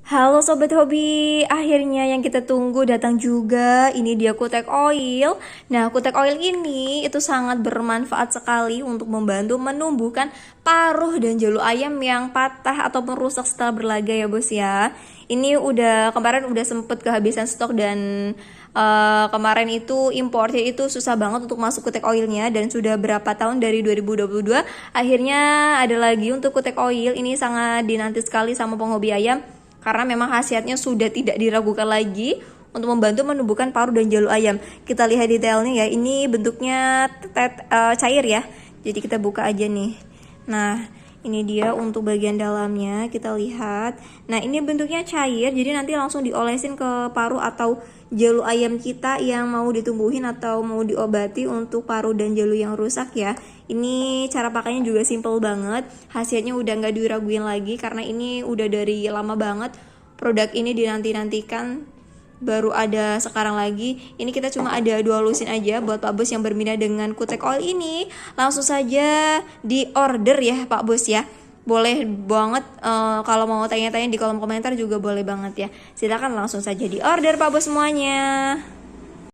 Halo Sobat Hobi, akhirnya yang kita tunggu datang juga. Ini dia kutek oil. Nah, kutek oil ini itu sangat bermanfaat sekali untuk membantu menumbuhkan paruh dan jalu ayam yang patah atau rusak setelah berlaga ya bos ya. Ini kemarin udah sempet kehabisan stok dan kemarin itu impornya itu susah banget untuk masuk kutek oilnya, dan sudah berapa tahun dari 2022 akhirnya ada lagi untuk kutek oil. Ini sangat dinanti sekali sama penghobi ayam karena memang khasiatnya sudah tidak diragukan lagi untuk membantu menumbuhkan paruh dan jalu ayam. Kita lihat detailnya ya. Ini bentuknya cair ya. Jadi kita buka aja nih. Nah, ini dia untuk bagian dalamnya, kita lihat. Nah, ini bentuknya cair, jadi nanti langsung diolesin ke paruh atau jalu ayam kita yang mau ditumbuhin atau mau diobati untuk paruh dan jalu yang rusak ya. Ini cara pakainya juga simple banget. Hasilnya udah nggak diraguin lagi karena ini udah dari lama banget. Produk ini dinanti-nantikan, baru ada sekarang lagi. Ini kita cuma ada 2 lusin aja buat Pak Bos yang berminat dengan kutek oil ini. Langsung saja di order ya Pak Bos ya. Boleh banget, kalau mau tanya-tanya di kolom komentar juga boleh banget ya. Silakan langsung saja di order Pak Bos semuanya.